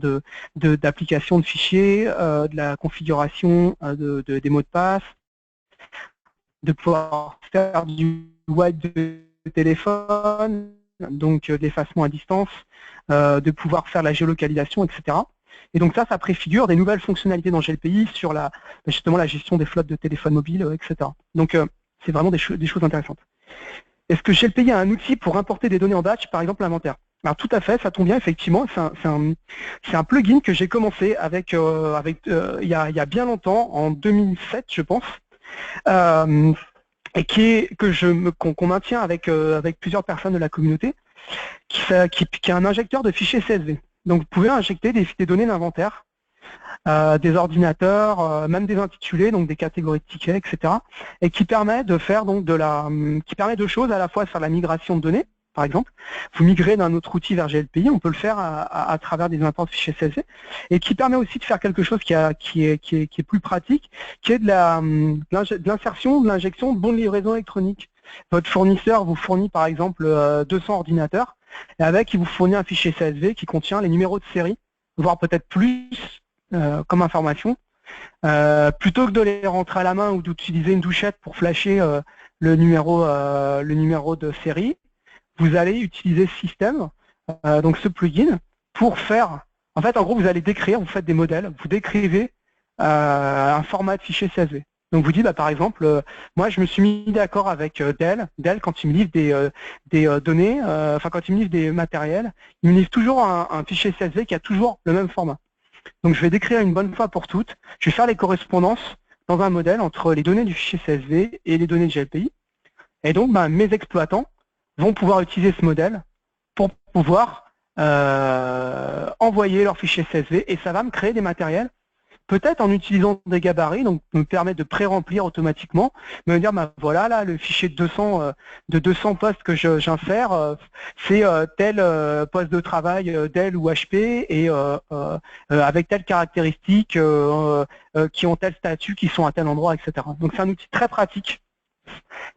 d'applications de fichiers, de la configuration des mots de passe, de pouvoir faire du wipe de téléphone, donc de l'effacement à distance, de pouvoir faire la géolocalisation, etc. Et donc ça préfigure des nouvelles fonctionnalités dans GLPI sur justement la gestion des flottes de téléphones mobiles, etc. Donc c'est vraiment des choses intéressantes. Est-ce que GLPI a un outil pour importer des données en batch, par exemple l'inventaire? Alors tout à fait, ça tombe bien, effectivement, c'est un plugin que j'ai commencé avec, il y a bien longtemps, en 2007 je pense, et qu'on maintient avec plusieurs personnes de la communauté, qui est un injecteur de fichiers CSV. Donc vous pouvez injecter des données d'inventaire, des ordinateurs, même des intitulés, donc des catégories de tickets, etc. Et qui permet de faire donc qui permet deux choses, à la fois faire la migration de données, par exemple, vous migrez d'un autre outil vers GLPI, on peut le faire à travers des imports de fichiers CSV, et qui permet aussi de faire quelque chose qui est plus pratique, qui est de l'insertion, de l'injection de bons de livraison électronique. votre fournisseur vous fournit par exemple 200 ordinateurs, et avec, il vous fournit un fichier CSV qui contient les numéros de série, voire peut-être plus comme information. Plutôt que de les rentrer à la main ou d'utiliser une douchette pour flasher le numéro de série, vous allez utiliser ce système, donc ce plugin, pour faire, en fait, en gros, vous allez décrire, vous faites des modèles, vous décrivez un format de fichier CSV. Donc vous dites, bah, par exemple, moi je me suis mis d'accord avec Dell. Dell, quand il me livre des données, enfin quand il me livre des matériels, il me livre toujours un fichier CSV qui a toujours le même format. Donc je vais décrire une bonne fois pour toutes, je vais faire les correspondances dans un modèle entre les données du fichier CSV et les données de GLPI. Et donc bah, mes exploitants vont pouvoir utiliser ce modèle pour pouvoir envoyer leur fichier CSV, et ça va me créer des matériels, peut-être en utilisant des gabarits, donc me permettre de pré-remplir automatiquement, me dire bah, voilà là le fichier de 200 postes que j'insère, c'est tel poste de travail Dell ou HP et avec telle caractéristique qui ont tel statut, qui sont à tel endroit, etc. Donc c'est un outil très pratique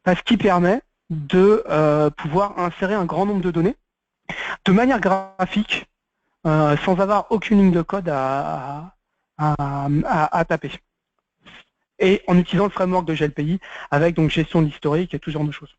parce qu'il permet de pouvoir insérer un grand nombre de données de manière graphique sans avoir aucune ligne de code à taper. Et en utilisant le framework de GLPI avec donc gestion de l'historique et tout ce genre de choses.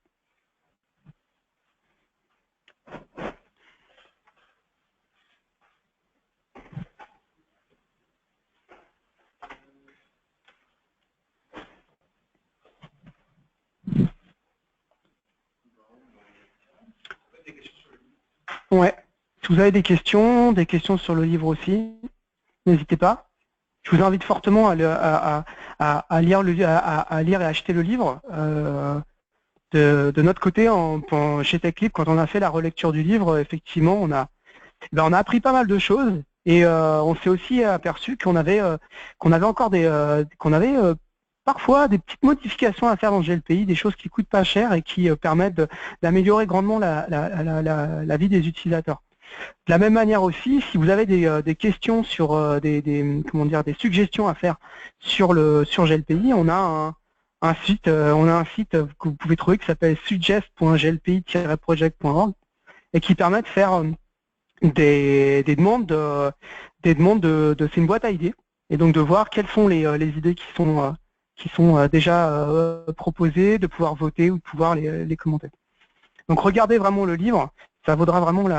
Ouais. Si vous avez des questions sur le livre aussi, n'hésitez pas. Je vous invite fortement à lire et acheter le livre. De notre côté, chez TechLib, quand on a fait la relecture du livre, effectivement, on a appris pas mal de choses et on s'est aussi aperçu qu'on avait encore parfois des petites modifications à faire dans GLPI, des choses qui coûtent pas cher et qui permettent d'améliorer grandement la vie des utilisateurs. De la même manière aussi, si vous avez des questions sur des suggestions à faire sur GLPI, on a un site que vous pouvez trouver qui s'appelle suggest.glpi-project.org et qui permet de faire des demandes c'est une boîte à idées, et donc de voir quelles sont les idées qui sont déjà proposées, de pouvoir voter ou de pouvoir les commenter. Donc regardez vraiment le livre, ça vaudra vraiment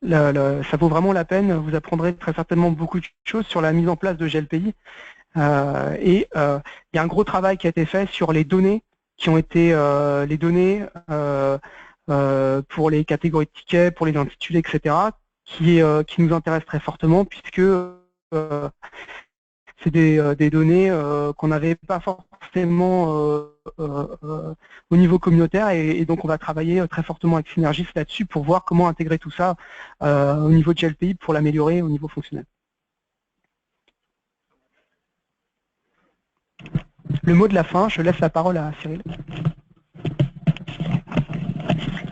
ça vaut vraiment la peine, vous apprendrez très certainement beaucoup de choses sur la mise en place de GLPI. Il y a un gros travail qui a été fait sur les données qui ont été pour les catégories de tickets, pour les intitulés, etc., qui nous intéressent très fortement puisque c'est des données qu'on n'avait pas forcément au niveau communautaire, et donc on va travailler très fortement avec Synergis là-dessus pour voir comment intégrer tout ça au niveau de GLPI pour l'améliorer au niveau fonctionnel. Le mot de la fin, je laisse la parole à Cyril.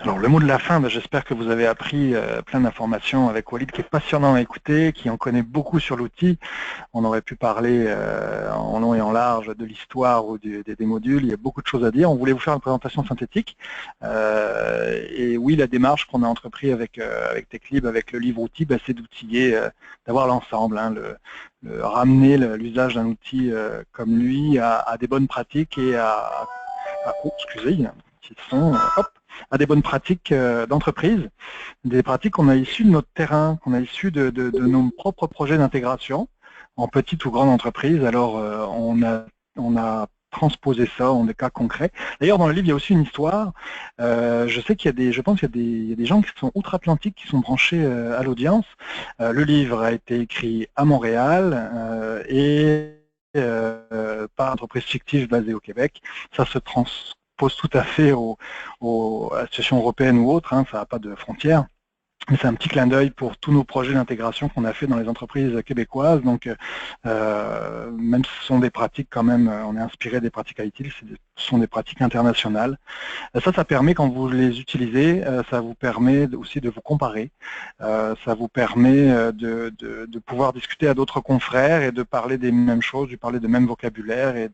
Alors le mot de la fin, j'espère que vous avez appris plein d'informations avec Walid, qui est passionnant à écouter, qui en connaît beaucoup sur l'outil. On aurait pu parler en long et en large de l'histoire ou des modules, il y a beaucoup de choses à dire. On voulait vous faire une présentation synthétique. Et oui, la démarche qu'on a entreprise avec TechLib, avec le livre outil, c'est d'outiller, d'avoir l'ensemble, hein, ramener l'usage d'un outil comme lui à des bonnes pratiques et excusez, il y a un petit son, à des bonnes pratiques d'entreprise, des pratiques qu'on a issues de notre terrain, qu'on a issues de nos propres projets d'intégration en petite ou grande entreprise. Alors on a transposé ça en des cas concrets. D'ailleurs, dans le livre, il y a aussi une histoire. Je sais je pense qu'il y a des gens qui sont outre-Atlantique qui sont branchés à l'audience. Le livre a été écrit à Montréal et par une entreprise fictive basée au Québec. Ça se transpose tout à fait à la situation européenne ou autre, hein, ça n'a pas de frontières. Mais c'est un petit clin d'œil pour tous nos projets d'intégration qu'on a fait dans les entreprises québécoises. Donc, même si ce sont des pratiques quand même, on est inspiré des pratiques IT, c'est ce sont des pratiques internationales. Ça permet, quand vous les utilisez, ça vous permet aussi de vous comparer, ça vous permet de pouvoir discuter à d'autres confrères et de parler des mêmes choses, de parler de même vocabulaire et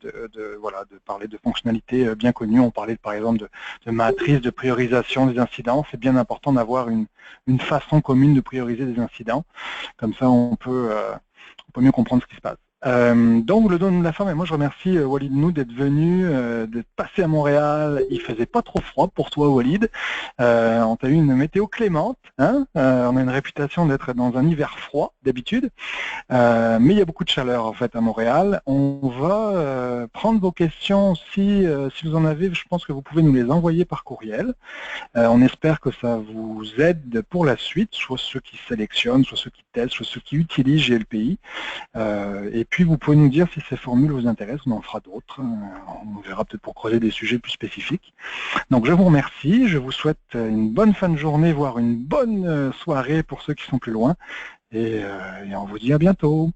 voilà, de parler de fonctionnalités bien connues. On parlait par exemple de matrice de priorisation des incidents. C'est bien important d'avoir une façon commune de prioriser des incidents. Comme ça, on peut mieux comprendre ce qui se passe. Donc le don de la fin, mais moi je remercie Walid Nou d'être venu, d'être passé à Montréal. Il faisait pas trop froid pour toi, Walid. On a eu une météo clémente, hein, on a une réputation d'être dans un hiver froid d'habitude, mais il y a beaucoup de chaleur en fait à Montréal. On va prendre vos questions si vous en avez. Je pense que vous pouvez nous les envoyer par courriel. On espère que ça vous aide pour la suite, soit ceux qui sélectionnent, soit ceux qui testent, soit ceux qui utilisent GLPI. Et puis vous pouvez nous dire si ces formules vous intéressent, on en fera d'autres. On verra peut-être pour creuser des sujets plus spécifiques. Donc je vous remercie, je vous souhaite une bonne fin de journée, voire une bonne soirée pour ceux qui sont plus loin. Et on vous dit à bientôt.